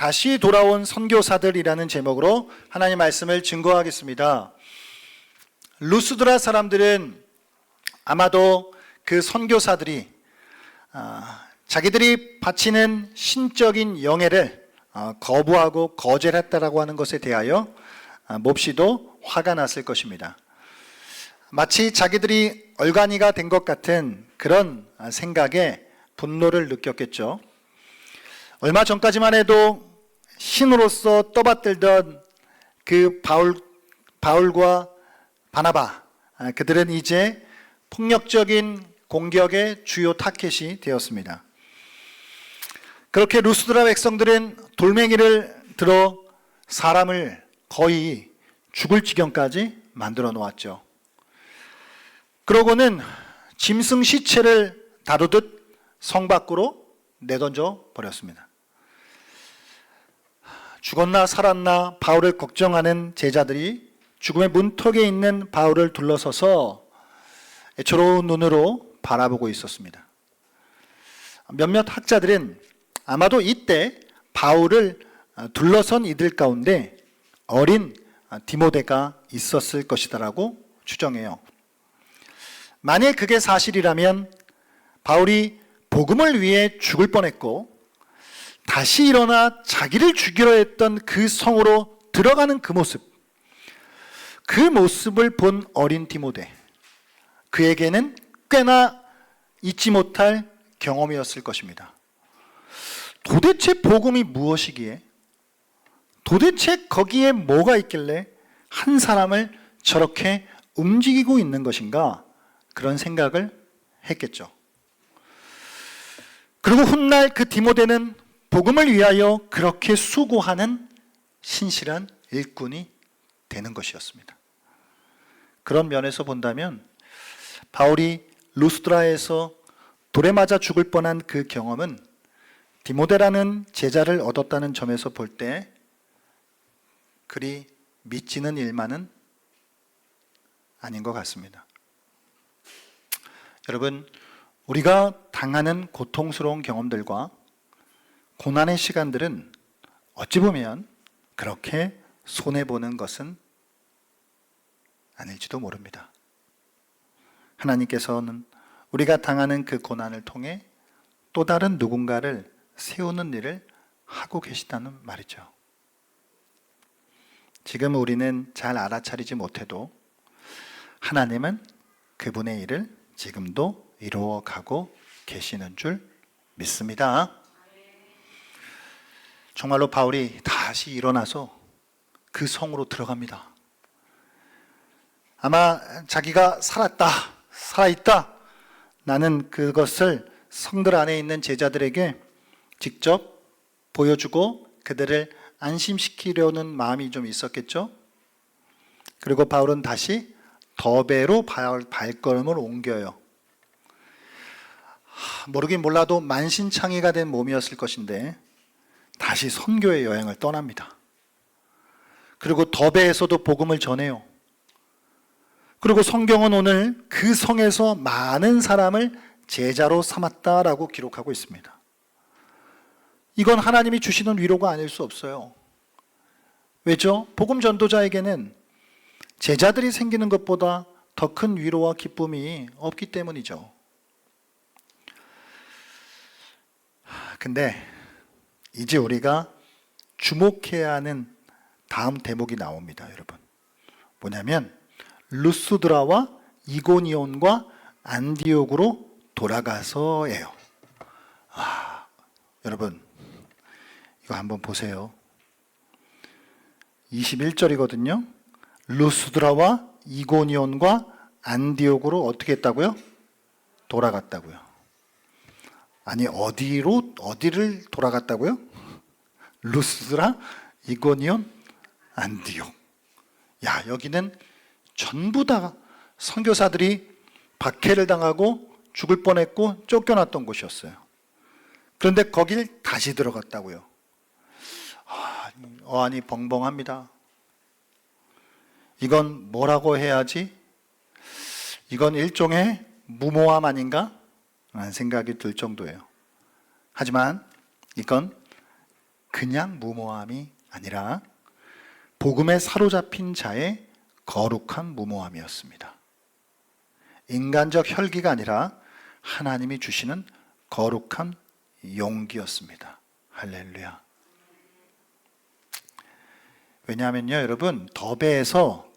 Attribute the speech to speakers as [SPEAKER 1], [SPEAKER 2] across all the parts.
[SPEAKER 1] 다시 돌아온 선교사들이라는 제목으로 하나님 말씀을 증거하겠습니다. 루스드라 사람들은 아마도 그 선교사들이 자기들이 바치는 신적인 영예를 거부하고 거절했다라고 하는 것에 대하여 몹시도 화가 났을 것입니다. 마치 자기들이 얼간이가 된 것 같은 그런 생각에 분노를 느꼈겠죠. 얼마 전까지만 해도 신으로서 떠받들던 그 바울과 바나바, 그들은 이제 폭력적인 공격의 주요 타켓이 되었습니다. 그렇게 루스드라 백성들은 돌멩이를 들어 사람을 거의 죽을 지경까지 만들어 놓았죠. 그러고는 짐승 시체를 다루듯 성 밖으로 내던져 버렸습니다. 죽었나 살았나 바울을 걱정하는 제자들이 죽음의 문턱에 있는 바울을 둘러서서 애처로운 눈으로 바라보고 있었습니다. 몇몇 학자들은 아마도 이때 바울을 둘러선 이들 가운데 어린 디모데가 있었을 것이다라고 추정해요. 만일 그게 사실이라면 바울이 복음을 위해 죽을 뻔했고 다시 일어나 자기를 죽이려 했던 그 성으로 들어가는 그 모습을 본 어린 디모데, 그에게는 꽤나 잊지 못할 경험이었을 것입니다. 도대체 복음이 무엇이기에, 도대체 거기에 뭐가 있길래 한 사람을 저렇게 움직이고 있는 것인가, 그런 생각을 했겠죠. 그리고 훗날 그 디모데는 복음을 위하여 그렇게 수고하는 신실한 일꾼이 되는 것이었습니다. 그런 면에서 본다면 바울이 루스드라에서 돌에 맞아 죽을 뻔한 그 경험은 디모데라는 제자를 얻었다는 점에서 볼 때 그리 미치는 일만은 아닌 것 같습니다. 여러분, 우리가 당하는 고통스러운 경험들과 고난의 시간들은 어찌 보면 그렇게 손해보는 것은 아닐지도 모릅니다. 하나님께서는 우리가 당하는 그 고난을 통해 또 다른 누군가를 세우는 일을 하고 계시다는 말이죠. 지금 우리는 잘 알아차리지 못해도 하나님은 그분의 일을 지금도 이루어가고 계시는 줄 믿습니다. 정말로 바울이 다시 일어나서 그 성으로 들어갑니다. 아마 자기가 살아있다, 나는 그것을 성들 안에 있는 제자들에게 직접 보여주고 그들을 안심시키려는 마음이 좀 있었겠죠. 그리고 바울은 다시 더베로 발걸음을 옮겨요. 모르긴 몰라도 만신창이가 된 몸이었을 것인데 다시 선교의 여행을 떠납니다. 그리고 더베에서도 복음을 전해요. 그리고 성경은 오늘 그 성에서 많은 사람을 제자로 삼았다라고 기록하고 있습니다. 이건 하나님이 주시는 위로가 아닐 수 없어요. 왜죠? 복음 전도자에게는 제자들이 생기는 것보다 더 큰 위로와 기쁨이 없기 때문이죠. 근데 이제 우리가 주목해야 하는 다음 대목이 나옵니다, 여러분. 뭐냐면 루스드라와 이고니온과 안디옥으로 돌아가서예요. 여러분, 이거 한번 보세요. 21절이거든요. 루스드라와 이고니온과 안디옥으로 어떻게 했다고요? 돌아갔다고요. 아니, 어디를 돌아갔다고요? 루스드라, 이고니온, 안디옥. 야, 여기는 전부 다 선교사들이 박해를 당하고 죽을 뻔했고 쫓겨났던 곳이었어요. 그런데 거길 다시 들어갔다고요. 어안이 벙벙합니다. 이건 뭐라고 해야지? 이건 일종의 무모함 아닌가? 라는 생각이 들 정도예요. 하지만 이건 그냥 무모함이 아니라 복음에 사로잡힌 자의 거룩한 무모함이었습니다. 인간적 혈기가 아니라 하나님이 주시는 거룩한 용기였습니다. 할렐루야. 왜냐하면요, 여러분, 더베에서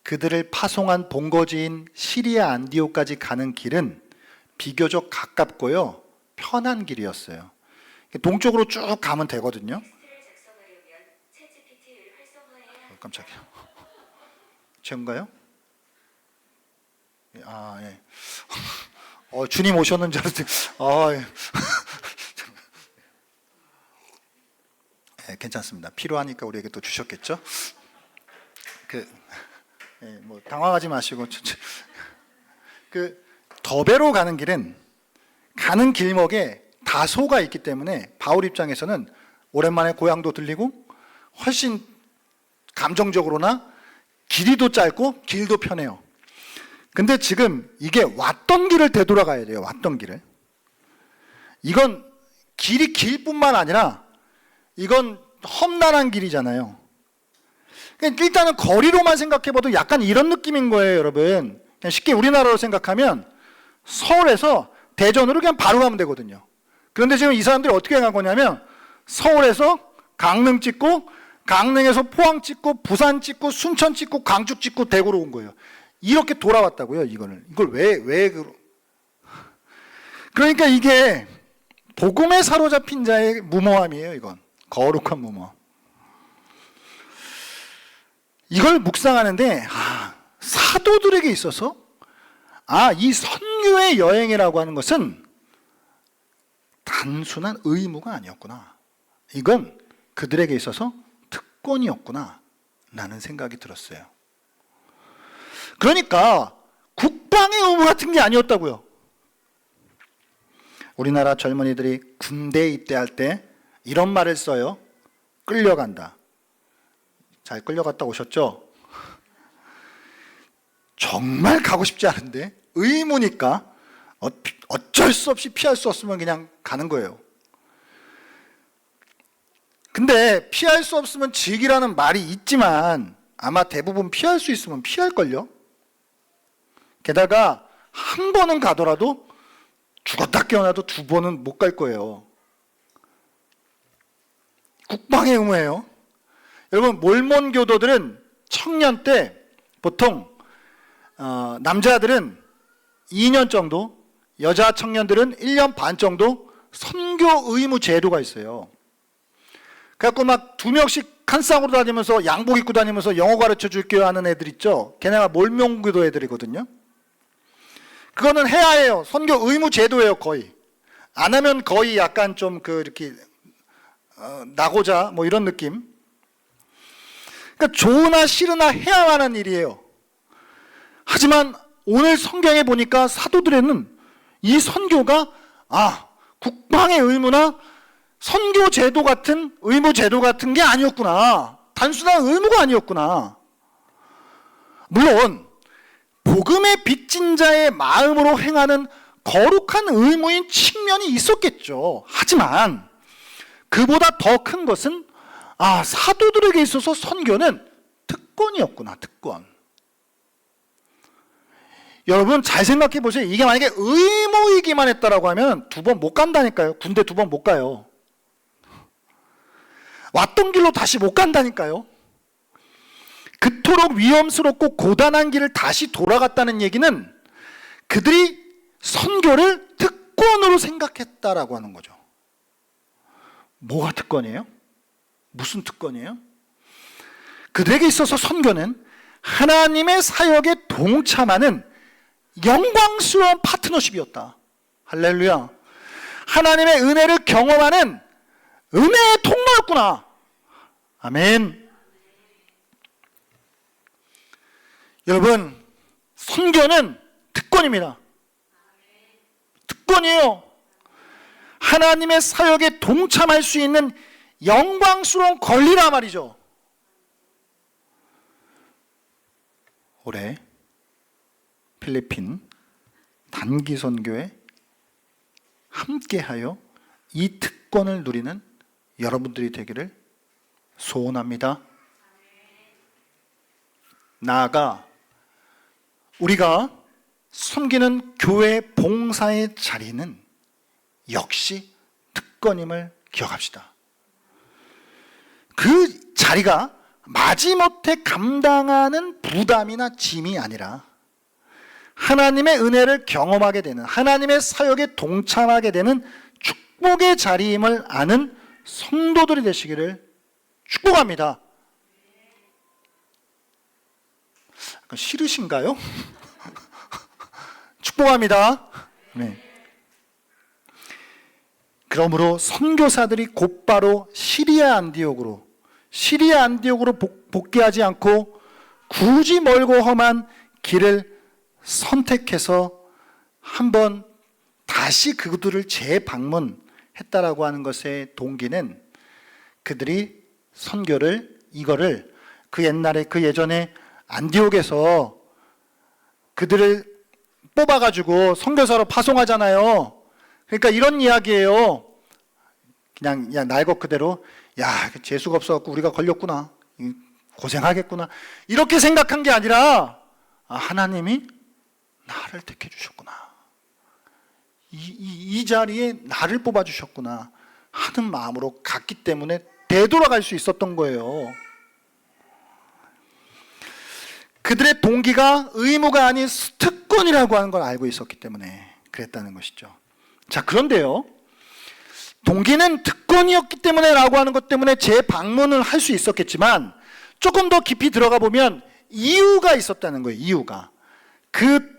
[SPEAKER 1] 그들을 파송한 본거지인 시리아 안디옥까지 가는 길은 비교적 가깝고요, 편한 길이었어요. 동쪽으로 쭉 가면 되거든요. 깜짝이야. 제가요? 아, 예. 주님 오셨는 줄 알았더니, 예. 예, 괜찮습니다. 필요하니까 우리에게 또 주셨겠죠? 뭐 당황하지 마시고, 더베로 가는 길은 가는 길목에 다소가 있기 때문에 바울 입장에서는 오랜만에 고향도 들리고 훨씬 감정적으로나 길이도 짧고 길도 편해요. 근데 지금 이게 왔던 길을 되돌아가야 돼요. 왔던 길을. 이건 길이 길 뿐만 아니라 이건 험난한 길이잖아요. 일단은 거리로만 생각해봐도 약간 이런 느낌인 거예요, 여러분. 그냥 쉽게 우리나라로 생각하면 서울에서 대전으로 그냥 바로 가면 되거든요. 그런데 지금 이 사람들이 어떻게 간 거냐면 서울에서 강릉 찍고 강릉에서 포항 찍고 부산 찍고 순천 찍고 광주 찍고 대구로 온 거예요. 이렇게 돌아왔다고요, 이걸 왜 그러니까 이게 복음에 사로잡힌 자의 무모함이에요, 이건. 거룩한 무모함. 이걸 묵상하는데 사도들에게 있어서 이 선교의 여행이라고 하는 것은 단순한 의무가 아니었구나. 이건 그들에게 있어서 특권이었구나 라는 생각이 들었어요. 그러니까 국방의 의무 같은 게 아니었다고요. 우리나라 젊은이들이 군대에 입대할 때 이런 말을 써요. 끌려간다. 잘 끌려갔다 오셨죠? 정말 가고 싶지 않은데 의무니까 어쩔 수 없이 피할 수 없으면 그냥 가는 거예요. 근데 피할 수 없으면 즐기라는 말이 있지만 아마 대부분 피할 수 있으면 피할걸요? 게다가 한 번은 가더라도 죽었다 깨어나도 두 번은 못 갈 거예요. 국방의 의무예요. 여러분, 몰몬 교도들은 청년 때 보통 남자들은 2년 정도, 여자 청년들은 1년 반 정도 선교 의무 제도가 있어요. 그래갖고 막 2명씩 한 쌍으로 다니면서 양복 입고 다니면서 영어 가르쳐 줄게요 하는 애들 있죠. 걔네가 몰몬 교도 애들이거든요. 그거는 해야 해요. 선교 의무 제도예요, 거의. 안 하면 거의 약간 좀 이렇게 나고자 뭐 이런 느낌. 그러니까 좋으나 싫으나 해야만 하는 일이에요. 하지만 오늘 성경에 보니까 사도들에는 이 선교가 국방의 의무나 선교 제도 같은 의무 제도 같은 게 아니었구나. 단순한 의무가 아니었구나. 물론 복음의 빚진 자의 마음으로 행하는 거룩한 의무인 측면이 있었겠죠. 하지만 그보다 더 큰 것은 사도들에게 있어서 선교는 특권이었구나. 특권. 여러분 잘 생각해 보세요. 이게 만약에 의무이기만 했다라고 하면 2번 못 간다니까요. 군대 2번 못 가요. 왔던 길로 다시 못 간다니까요. 그토록 위험스럽고 고단한 길을 다시 돌아갔다는 얘기는 그들이 선교를 특권으로 생각했다라고 하는 거죠. 뭐가 특권이에요? 무슨 특권이에요? 그들에게 있어서 선교는 하나님의 사역에 동참하는 영광스러운 파트너십이었다. 할렐루야. 하나님의 은혜를 경험하는 은혜의 통로였구나. 아멘. 여러분, 선교는 특권입니다. 특권이에요. 하나님의 사역에 동참할 수 있는 영광스러운 권리란 말이죠. 올해 필리핀 단기 선교에 함께하여 이 특권을 누리는 여러분들이 되기를 소원합니다. 나아가 우리가 섬기는 교회 봉사의 자리는 역시 특권임을 기억합시다. 그 자리가 마지못해 감당하는 부담이나 짐이 아니라 하나님의 은혜를 경험하게 되는, 하나님의 사역에 동참하게 되는 축복의 자리임을 아는 성도들이 되시기를 축복합니다. 싫으신가요? 축복합니다. 네. 그러므로 선교사들이 곧바로 시리아 안디옥으로 복귀하지 않고 굳이 멀고 험한 길을 선택해서 한번 다시 그들을 재방문했다라고 하는 것의 동기는 그들이 선교를 그 예전에 안디옥에서 그들을 뽑아가지고 선교사로 파송하잖아요. 그러니까 이런 이야기예요. 그냥 날 것 그대로 재수가 없어갖고 우리가 걸렸구나, 고생하겠구나, 이렇게 생각한 게 아니라 하나님이 나를 택해 주셨구나, 이 자리에 나를 뽑아 주셨구나 하는 마음으로 갔기 때문에 되돌아갈 수 있었던 거예요. 그들의 동기가 의무가 아닌 특권이라고 하는 걸 알고 있었기 때문에 그랬다는 것이죠. 자, 그런데요, 동기는 특권이었기 때문에 라고 하는 것 때문에 재방문을 할 수 있었겠지만 조금 더 깊이 들어가 보면 이유가 있었다는 거예요. 이유가. 그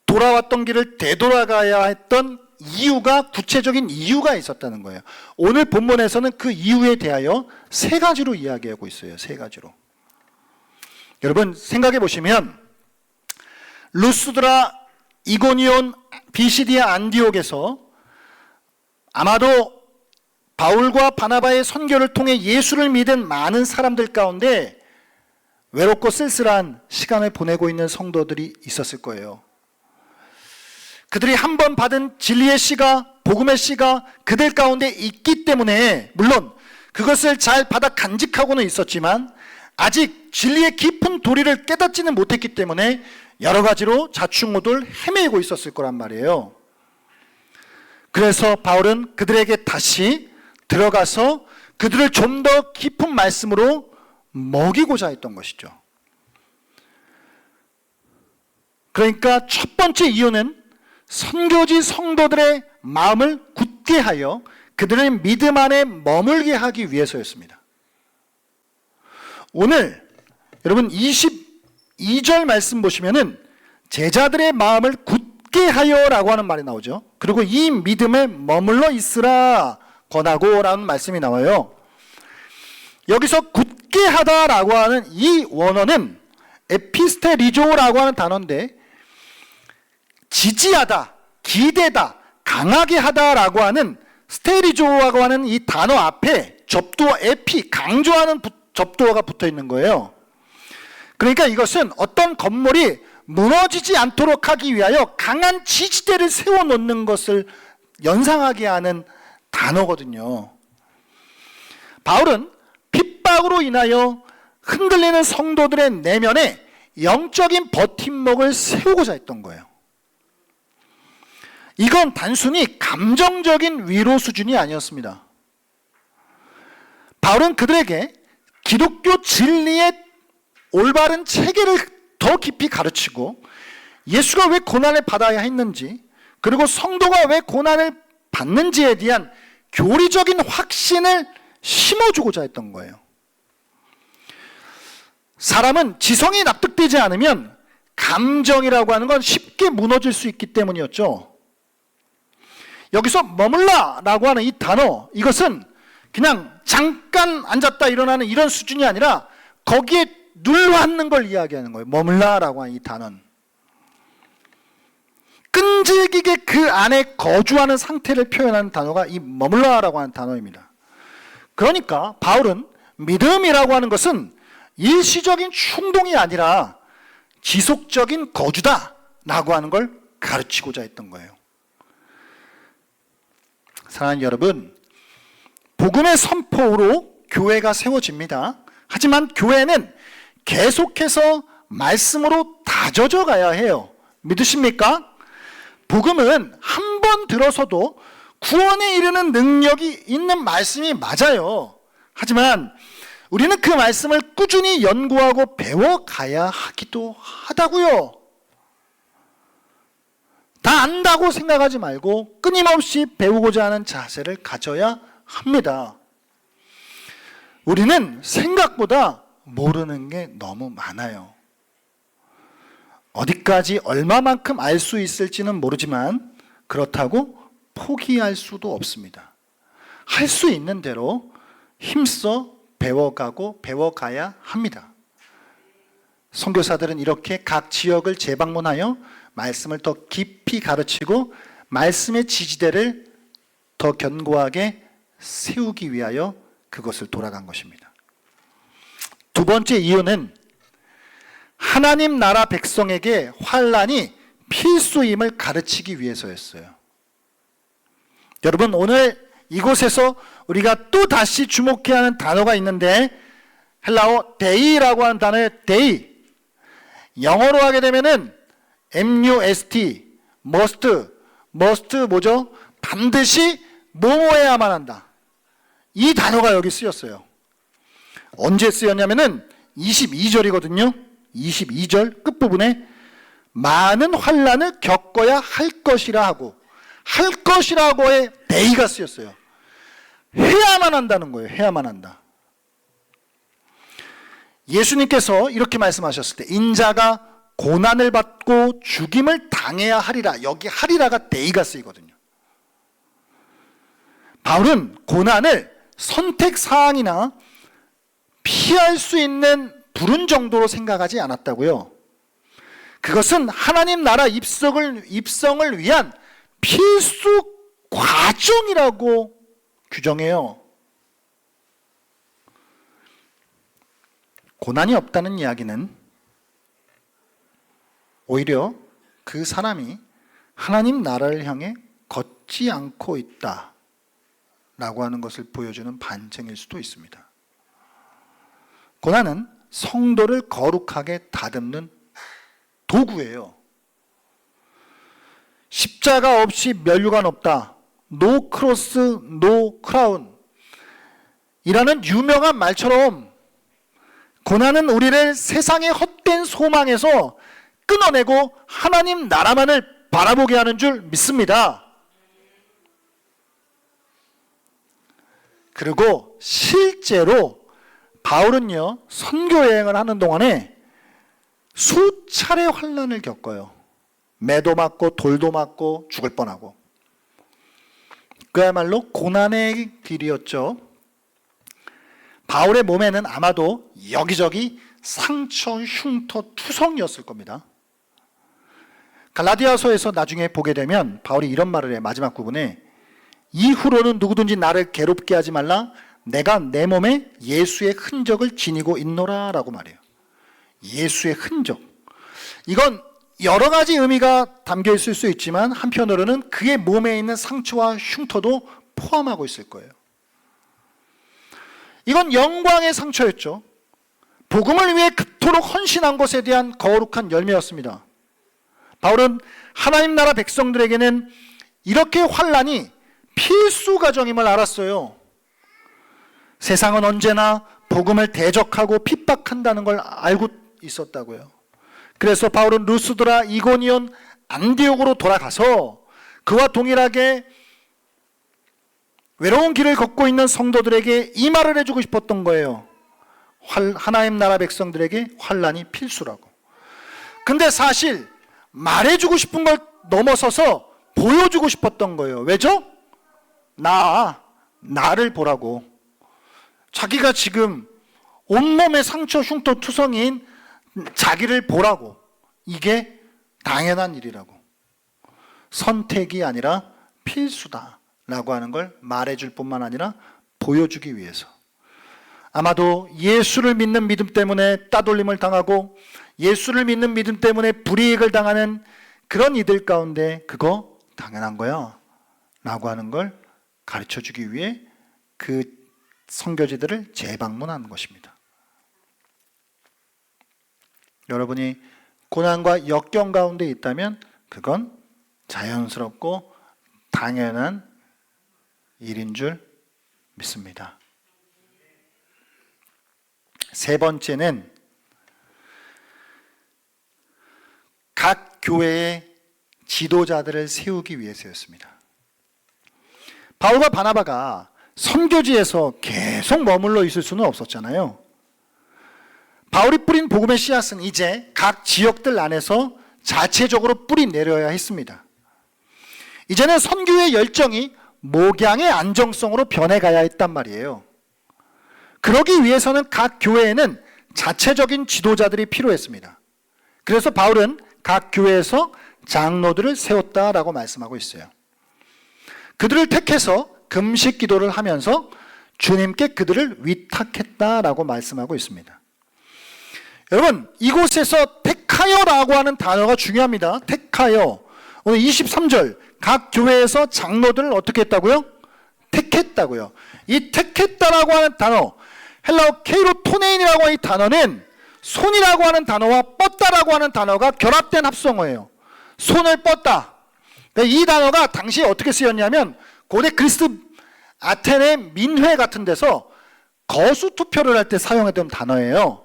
[SPEAKER 1] 돌아왔던 길을 되돌아가야 했던 이유가, 구체적인 이유가 있었다는 거예요. 오늘 본문에서는 그 이유에 대하여 3가지로 이야기하고 있어요. 3가지로. 여러분 생각해 보시면 루스드라, 이고니온, 비시디아 안디옥에서 아마도 바울과 바나바의 선교를 통해 예수를 믿은 많은 사람들 가운데 외롭고 쓸쓸한 시간을 보내고 있는 성도들이 있었을 거예요. 그들이 한 번 받은 진리의 씨가, 복음의 씨가 그들 가운데 있기 때문에, 물론 그것을 잘 받아 간직하고는 있었지만 아직 진리의 깊은 도리를 깨닫지는 못했기 때문에 여러 가지로 좌충우돌 헤매고 있었을 거란 말이에요. 그래서 바울은 그들에게 다시 들어가서 그들을 좀 더 깊은 말씀으로 먹이고자 했던 것이죠. 그러니까 첫 번째 이유는 선교지 성도들의 마음을 굳게 하여 그들의 믿음 안에 머물게 하기 위해서였습니다. 오늘 여러분 22절 말씀 보시면은 제자들의 마음을 굳게 하여 라고 하는 말이 나오죠. 그리고 이 믿음에 머물러 있으라 권하고 라는 말씀이 나와요. 여기서 굳게 하다라고 하는 이 원어는 에피스테리조라고 하는 단어인데, 지지하다, 기대다, 강하게 하다라고 하는 스테리조라고 하는 이 단어 앞에 접두어 에피, 강조하는 접두어가 붙어 있는 거예요. 그러니까 이것은 어떤 건물이 무너지지 않도록 하기 위하여 강한 지지대를 세워놓는 것을 연상하게 하는 단어거든요. 바울은 핍박으로 인하여 흔들리는 성도들의 내면에 영적인 버팀목을 세우고자 했던 거예요. 이건 단순히 감정적인 위로 수준이 아니었습니다. 바울은 그들에게 기독교 진리의 올바른 체계를 더 깊이 가르치고 예수가 왜 고난을 받아야 했는지, 그리고 성도가 왜 고난을 받는지에 대한 교리적인 확신을 심어주고자 했던 거예요. 사람은 지성이 납득되지 않으면 감정이라고 하는 건 쉽게 무너질 수 있기 때문이었죠. 여기서 머물라 라고 하는 이 단어, 이것은 그냥 잠깐 앉았다 일어나는 이런 수준이 아니라 거기에 눌러앉는 걸 이야기하는 거예요. 머물라 라고 하는 이 단어는 끈질기게 그 안에 거주하는 상태를 표현하는 단어가 이 머물라 라고 하는 단어입니다. 그러니까 바울은 믿음이라고 하는 것은 일시적인 충동이 아니라 지속적인 거주다 라고 하는 걸 가르치고자 했던 거예요. 사랑하는 여러분, 복음의 선포로 교회가 세워집니다. 하지만 교회는 계속해서 말씀으로 다져져 가야 해요. 믿으십니까? 복음은 한 번 들어서도 구원에 이르는 능력이 있는 말씀이 맞아요. 하지만 우리는 그 말씀을 꾸준히 연구하고 배워가야 하기도 하다고요. 다 안다고 생각하지 말고 끊임없이 배우고자 하는 자세를 가져야 합니다. 우리는 생각보다 모르는 게 너무 많아요. 어디까지 얼마만큼 알 수 있을지는 모르지만 그렇다고 포기할 수도 없습니다. 할 수 있는 대로 힘써 배워가고 배워가야 합니다. 선교사들은 이렇게 각 지역을 재방문하여 말씀을 더 깊이 가르치고 말씀의 지지대를 더 견고하게 세우기 위하여 그것을 돌아간 것입니다. 두 번째 이유는 하나님 나라 백성에게 환난이 필수임을 가르치기 위해서였어요. 여러분, 오늘 이곳에서 우리가 또 다시 주목해야 하는 단어가 있는데 헬라어 데이라고 하는 단어의 데이, 영어로 하게 되면은 MUST, must 뭐죠? 반드시 뭐뭐해야만 한다. 이 단어가 여기 쓰였어요. 언제 쓰였냐면은 22절이거든요. 22절 끝부분에 많은 환난을 겪어야 할 것이라 하고, 할 것이라고의 데이가 쓰였어요. 해야만 한다는 거예요. 해야만 한다. 예수님께서 이렇게 말씀하셨을 때 인자가 고난을 받고 죽임을 당해야 하리라. 여기 하리라가 데이가 쓰이거든요. 바울은 고난을 선택사항이나 피할 수 있는 부른 정도로 생각하지 않았다고요. 그것은 하나님 나라 입성을 위한 필수 과정이라고 규정해요. 고난이 없다는 이야기는 오히려 그 사람이 하나님 나라를 향해 걷지 않고 있다 라고 하는 것을 보여주는 반증일 수도 있습니다. 고난은 성도를 거룩하게 다듬는 도구예요. 십자가 없이 면류관 없다. No cross, no crown 이라는 유명한 말처럼 고난은 우리를 세상의 헛된 소망에서 끊어내고 하나님 나라만을 바라보게 하는 줄 믿습니다. 그리고 실제로 바울은요, 선교 여행을 하는 동안에 수차례 환난을 겪어요. 매도 맞고 돌도 맞고 죽을 뻔하고. 그야말로 고난의 길이었죠. 바울의 몸에는 아마도 여기저기 상처, 흉터, 투성이었을 겁니다. 갈라디아서에서 나중에 보게 되면 바울이 이런 말을 해요. 마지막 부분에 이후로는 누구든지 나를 괴롭게 하지 말라. 내가 내 몸에 예수의 흔적을 지니고 있노라 라고 말해요. 예수의 흔적. 이건 여러 가지 의미가 담겨 있을 수 있지만 한편으로는 그의 몸에 있는 상처와 흉터도 포함하고 있을 거예요. 이건 영광의 상처였죠. 복음을 위해 그토록 헌신한 것에 대한 거룩한 열매였습니다. 바울은 하나님 나라 백성들에게는 이렇게 환난이 필수 과정임을 알았어요. 세상은 언제나 복음을 대적하고 핍박한다는 걸 알고 있었다고요. 그래서 바울은 루스드라, 이고니온, 안디옥으로 돌아가서 그와 동일하게 외로운 길을 걷고 있는 성도들에게 이 말을 해주고 싶었던 거예요. 하나님 나라 백성들에게 환난이 필수라고. 근데 사실 말해주고 싶은 걸 넘어서서 보여주고 싶었던 거예요. 왜죠? 나를 보라고. 자기가 지금 온몸에 상처, 흉터, 투성이인 자기를 보라고. 이게 당연한 일이라고. 선택이 아니라 필수다 라고 하는 걸 말해줄 뿐만 아니라 보여주기 위해서. 아마도 예수를 믿는 믿음 때문에 따돌림을 당하고 예수를 믿는 믿음 때문에 불이익을 당하는 그런 이들 가운데 그거 당연한 거야 라고 하는 걸 가르쳐주기 위해 그 선교지들을 재방문하는 것입니다. 여러분이 고난과 역경 가운데 있다면 그건 자연스럽고 당연한 일인 줄 믿습니다. 세 번째는 각 교회의 지도자들을 세우기 위해서였습니다. 바울과 바나바가 선교지에서 계속 머물러 있을 수는 없었잖아요. 바울이 뿌린 복음의 씨앗은 이제 각 지역들 안에서 자체적으로 뿌리 내려야 했습니다. 이제는 선교의 열정이 목양의 안정성으로 변해가야 했단 말이에요. 그러기 위해서는 각 교회에는 자체적인 지도자들이 필요했습니다. 그래서 바울은 각 교회에서 장로들을 세웠다라고 말씀하고 있어요. 그들을 택해서 금식 기도를 하면서 주님께 그들을 위탁했다라고 말씀하고 있습니다. 여러분, 이곳에서 택하여라고 하는 단어가 중요합니다. 택하여. 오늘 23절, 각 교회에서 장로들을 어떻게 했다고요? 택했다고요. 이 택했다라고 하는 단어, 헬라어 케이로토네인이라고 하는 이 단어는 손이라고 하는 단어와 뻗다라고 하는 단어가 결합된 합성어예요. 손을 뻗다. 이 단어가 당시에 어떻게 쓰였냐면 고대 그리스 아테네 민회 같은 데서 거수 투표를 할 때 사용했던 단어예요.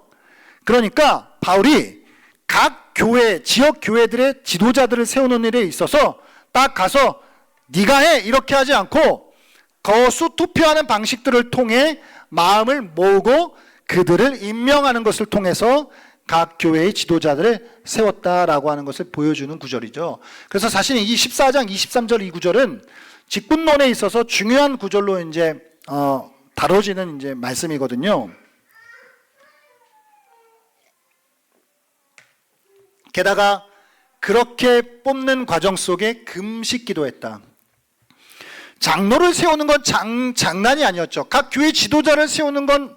[SPEAKER 1] 그러니까 바울이 각 교회, 지역 교회들의 지도자들을 세우는 일에 있어서 딱 가서 네가 해 이렇게 하지 않고 거수 투표하는 방식들을 통해 마음을 모으고 그들을 임명하는 것을 통해서 각 교회의 지도자들을 세웠다라고 하는 것을 보여주는 구절이죠. 그래서 사실 이 14장 23절 이 구절은 직분론에 있어서 중요한 구절로 이제 다뤄지는 이제 말씀이거든요. 게다가 그렇게 뽑는 과정 속에 금식 기도했다. 장로를 세우는 건 장난이 아니었죠. 각 교회 지도자를 세우는 건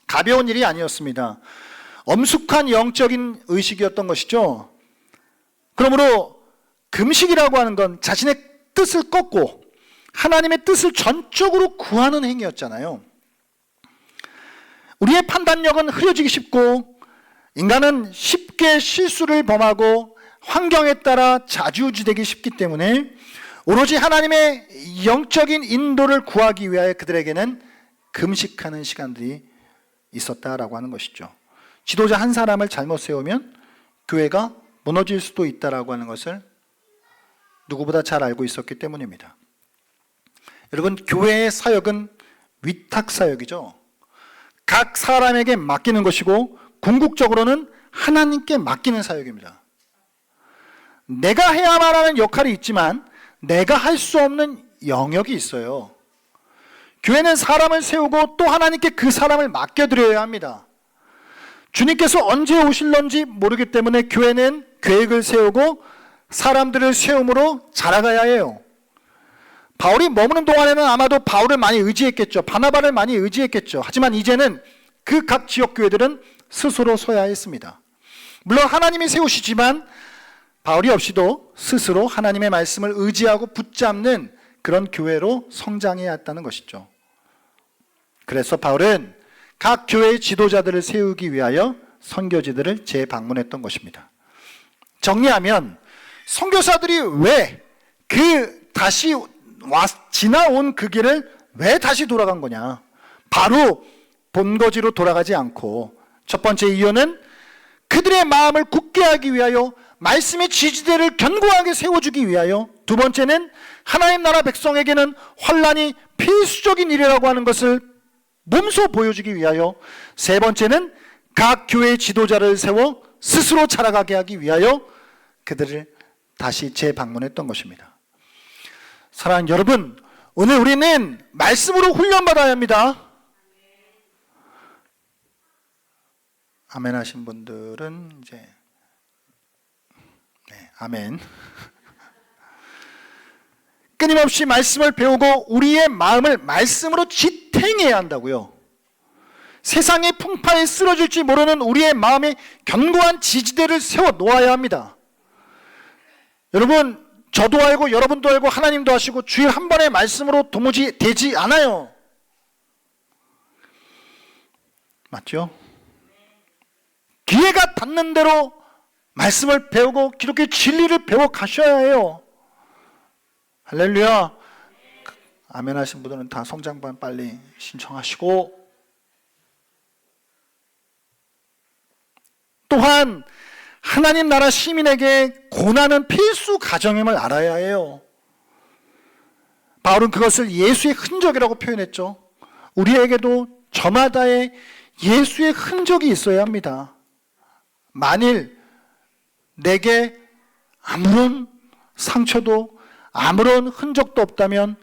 [SPEAKER 1] 가벼운 일이 아니었습니다. 엄숙한 영적인 의식이었던 것이죠. 그러므로 금식이라고 하는 건 자신의 뜻을 꺾고 하나님의 뜻을 전적으로 구하는 행위였잖아요. 우리의 판단력은 흐려지기 쉽고 인간은 쉽게 실수를 범하고 환경에 따라 좌지우지되기 쉽기 때문에 오로지 하나님의 영적인 인도를 구하기 위하여 그들에게는 금식하는 시간들이 있었다라고 하는 것이죠. 지도자 한 사람을 잘못 세우면 교회가 무너질 수도 있다라고 하는 것을 누구보다 잘 알고 있었기 때문입니다. 여러분, 교회의 사역은 위탁 사역이죠. 각 사람에게 맡기는 것이고 궁극적으로는 하나님께 맡기는 사역입니다. 내가 해야만 하는 역할이 있지만 내가 할 수 없는 영역이 있어요. 교회는 사람을 세우고 또 하나님께 그 사람을 맡겨드려야 합니다. 주님께서 언제 오실런지 모르기 때문에 교회는 계획을 세우고 사람들을 세움으로 자라가야 해요. 바울이 머무는 동안에는 아마도 바울을 많이 의지했겠죠. 바나바를 많이 의지했겠죠. 하지만 이제는 그 각 지역 교회들은 스스로 서야 했습니다. 물론 하나님이 세우시지만 바울이 없이도 스스로 하나님의 말씀을 의지하고 붙잡는 그런 교회로 성장해야 했다는 것이죠. 그래서 바울은 각 교회의 지도자들을 세우기 위하여 선교지들을 재방문했던 것입니다. 정리하면 선교사들이 왜 다시 지나온 그 길을 왜 다시 돌아간 거냐? 바로 본거지로 돌아가지 않고, 첫 번째 이유는 그들의 마음을 굳게 하기 위하여 말씀의 지지대를 견고하게 세워주기 위하여, 두 번째는 하나님 나라 백성에게는 환난이 필수적인 일이라고 하는 것을 몸소 보여주기 위하여, 세 번째는 각 교회의 지도자를 세워 스스로 자라가게 하기 위하여 그들을 다시 재방문했던 것입니다. 사랑하는 여러분, 오늘 우리는 말씀으로 훈련받아야 합니다. 아멘 하신 분들은 이제 네, 아멘. 끊임없이 말씀을 배우고 우리의 마음을 말씀으로 지탱해야 한다고요. 세상의 풍파에 쓰러질지 모르는 우리의 마음에 견고한 지지대를 세워 놓아야 합니다. 여러분, 저도 알고 여러분도 알고 하나님도 아시고 주일 한 번의 말씀으로 도무지 되지 않아요. 맞죠? 기회가 닿는 대로 말씀을 배우고 기독교의 진리를 배워 가셔야 해요. 할렐루야. 아멘 하신 분들은 다 성장반 빨리 신청하시고, 또한 하나님 나라 시민에게 고난은 필수 과정임을 알아야 해요. 바울은 그것을 예수의 흔적이라고 표현했죠. 우리에게도 저마다의 예수의 흔적이 있어야 합니다. 만일 내게 아무런 상처도 아무런 흔적도 없다면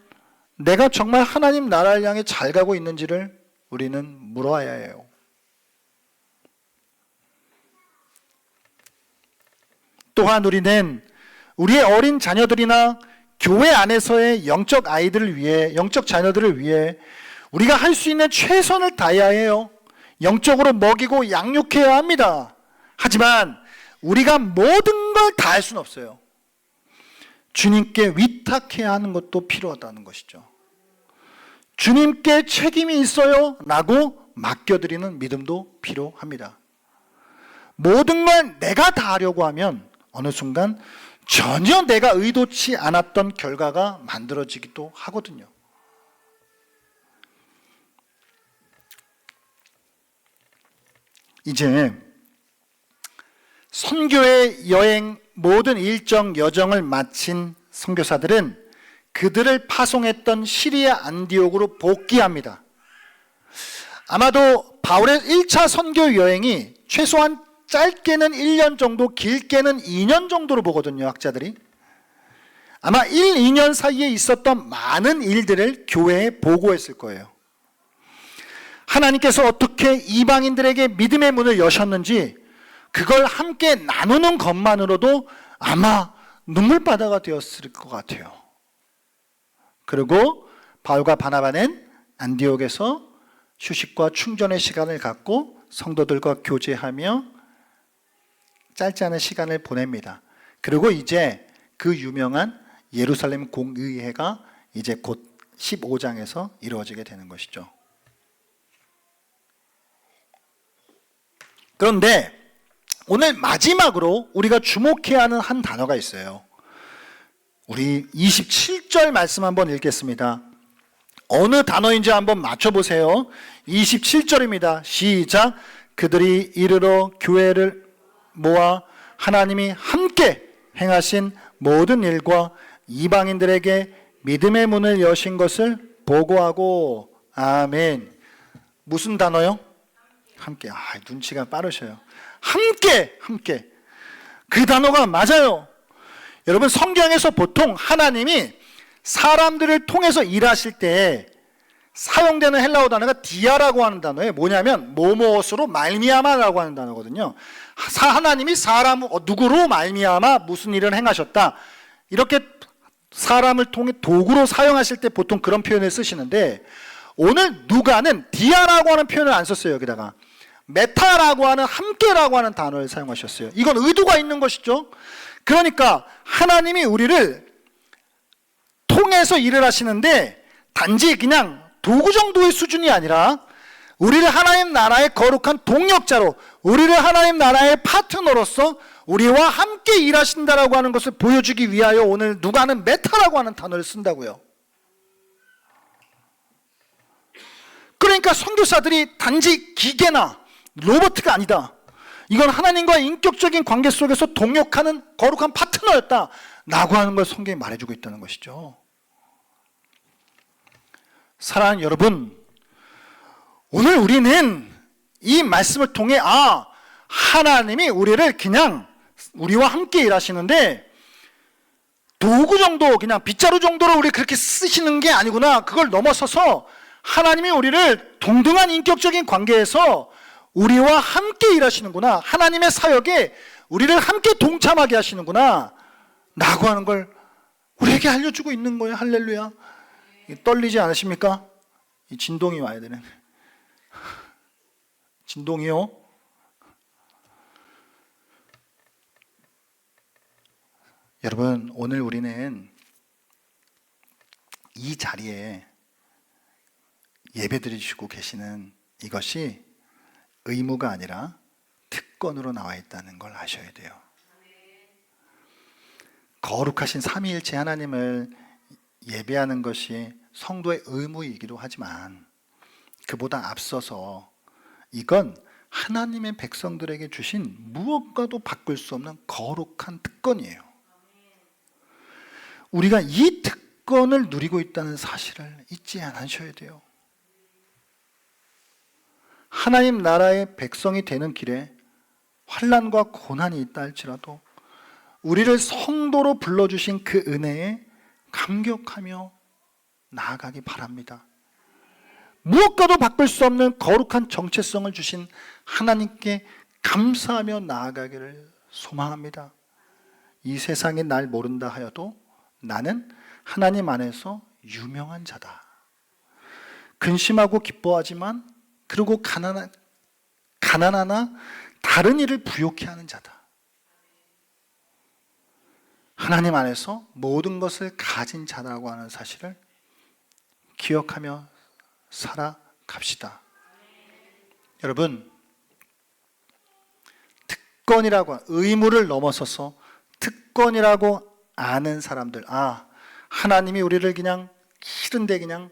[SPEAKER 1] 내가 정말 하나님 나라를 향해 잘 가고 있는지를 우리는 물어야 해요. 또한 우리는 우리의 어린 자녀들이나 교회 안에서의 영적 아이들을 위해, 영적 자녀들을 위해 우리가 할 수 있는 최선을 다해야 해요. 영적으로 먹이고 양육해야 합니다. 하지만 우리가 모든 걸 다 할 수는 없어요. 주님께 위탁해야 하는 것도 필요하다는 것이죠. 주님께 책임이 있어요 라고 맡겨드리는 믿음도 필요합니다. 모든 걸 내가 다 하려고 하면 어느 순간 전혀 내가 의도치 않았던 결과가 만들어지기도 하거든요. 이제 선교의 여행 모든 일정 여정을 마친 선교사들은 그들을 파송했던 시리아 안디옥으로 복귀합니다. 아마도 바울의 1차 선교 여행이 최소한 짧게는 1년 정도, 길게는 2년 정도로 보거든요, 학자들이. 아마 1, 2년 사이에 있었던 많은 일들을 교회에 보고했을 거예요. 하나님께서 어떻게 이방인들에게 믿음의 문을 여셨는지 그걸 함께 나누는 것만으로도 아마 눈물바다가 되었을 것 같아요. 그리고 바울과 바나바는 안디옥에서 휴식과 충전의 시간을 갖고 성도들과 교제하며 짧지 않은 시간을 보냅니다. 그리고 이제 그 유명한 예루살렘 공의회가 이제 곧 15장에서 이루어지게 되는 것이죠. 그런데 오늘 마지막으로 우리가 주목해야 하는 한 단어가 있어요. 우리 27절 말씀 한번 읽겠습니다. 어느 단어인지 한번 맞춰보세요. 27절입니다. 시작. 그들이 이르러 교회를 모아 하나님이 함께 행하신 모든 일과 이방인들에게 믿음의 문을 여신 것을 보고하고. 아멘. 무슨 단어요? 함께. 눈치가 빠르셔요. 함께. 그 단어가 맞아요. 여러분, 성경에서 보통 하나님이 사람들을 통해서 일하실 때 사용되는 헬라어 단어가 디아라고 하는 단어예요. 뭐냐면 뭐뭐으로 말미암아라고 하는 단어거든요. 하나님이 사람 누구로 말미암아 무슨 일을 행하셨다, 이렇게 사람을 통해 도구로 사용하실 때 보통 그런 표현을 쓰시는데, 오늘 누가는 디아라고 하는 표현을 안 썼어요. 여기다가 메타라고 하는 함께라고 하는 단어를 사용하셨어요. 이건 의도가 있는 것이죠. 그러니까 하나님이 우리를 통해서 일을 하시는데 단지 그냥 도구 정도의 수준이 아니라 우리를 하나님 나라의 거룩한 동역자로, 우리를 하나님 나라의 파트너로서 우리와 함께 일하신다라고 하는 것을 보여주기 위하여 오늘 누가는 메타라고 하는 단어를 쓴다고요. 그러니까 선교사들이 단지 기계나 로봇가 아니다. 이건 하나님과의 인격적인 관계 속에서 동역하는 거룩한 파트너였다 라고 하는 걸 성경이 말해주고 있다는 것이죠. 사랑하는 여러분, 오늘 우리는 이 말씀을 통해 하나님이 우리를 그냥 우리와 함께 일하시는데 도구 정도, 그냥 빗자루 정도로 우리 그렇게 쓰시는 게 아니구나. 그걸 넘어서서 하나님이 우리를 동등한 인격적인 관계에서 우리와 함께 일하시는구나. 하나님의 사역에 우리를 함께 동참하게 하시는구나 라고 하는 걸 우리에게 알려주고 있는 거예요. 할렐루야. 떨리지 않으십니까? 이 진동이 와야 되네. 진동이요. 여러분, 오늘 우리는 이 자리에 예배드리시고 계시는 이것이 의무가 아니라 특권으로 나와 있다는 걸 아셔야 돼요. 거룩하신 삼위일체 하나님을 예배하는 것이 성도의 의무이기도 하지만 그보다 앞서서 이건 하나님의 백성들에게 주신 무엇과도 바꿀 수 없는 거룩한 특권이에요. 우리가 이 특권을 누리고 있다는 사실을 잊지 않으셔야 돼요. 하나님 나라의 백성이 되는 길에 환난과 고난이 있다 할지라도 우리를 성도로 불러주신 그 은혜에 감격하며 나아가기 바랍니다. 무엇과도 바꿀 수 없는 거룩한 정체성을 주신 하나님께 감사하며 나아가기를 소망합니다. 이 세상이 날 모른다 하여도 나는 하나님 안에서 유명한 자다. 근심하고 기뻐하지만 그리고 가난하나 다른 일을 부욕해 하는 자다. 하나님 안에서 모든 것을 가진 자라고 하는 사실을 기억하며 살아갑시다. 여러분, 특권이라고 의무를 넘어서서 특권이라고 아는 사람들, 하나님이 우리를 그냥 싫은데 그냥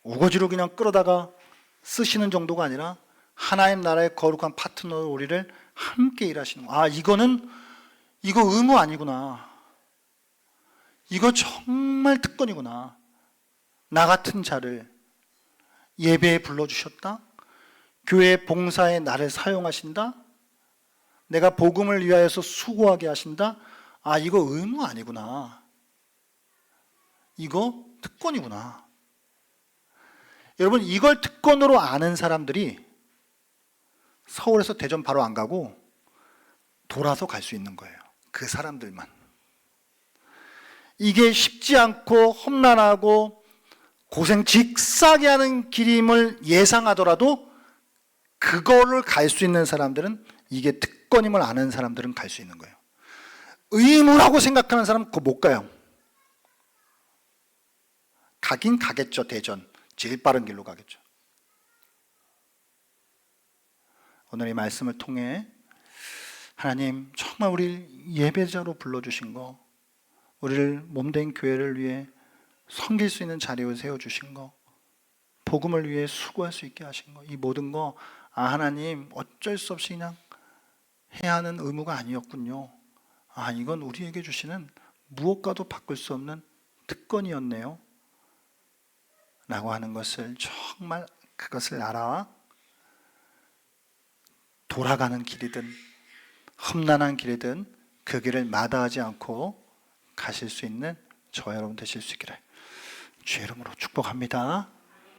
[SPEAKER 1] 우거지로 그냥 끌어다가 쓰시는 정도가 아니라 하나님 나라의 거룩한 파트너로 우리를 함께 일하시는 거. 이거 의무 아니구나. 이거 정말 특권이구나. 나 같은 자를 예배에 불러주셨다. 교회 봉사에 나를 사용하신다. 내가 복음을 위하여서 수고하게 하신다. 이거 의무 아니구나. 이거 특권이구나. 여러분, 이걸 특권으로 아는 사람들이 서울에서 대전 바로 안 가고 돌아서 갈 수 있는 거예요. 그 사람들만. 이게 쉽지 않고 험난하고 고생 직사게 하는 길임을 예상하더라도 그거를 갈 수 있는 사람들은, 이게 특권임을 아는 사람들은 갈 수 있는 거예요. 의무라고 생각하는 사람은 그거 못 가요. 가긴 가겠죠. 대전 제일 빠른 길로 가겠죠. 오늘 이 말씀을 통해 하나님 정말 우리 예배자로 불러주신 거, 우리를 몸된 교회를 위해 섬길 수 있는 자리에 세워주신 거, 복음을 위해 수고할 수 있게 하신 거, 이 모든 거 하나님 어쩔 수 없이 그냥 해야 하는 의무가 아니었군요. 이건 우리에게 주시는 무엇과도 바꿀 수 없는 특권이었네요 라고 하는 것을 정말 그것을 알아 돌아가는 길이든 험난한 길이든 그 길을 마다하지 않고 가실 수 있는 저와 여러분 되실 수 있기를 주의 이름으로 축복합니다.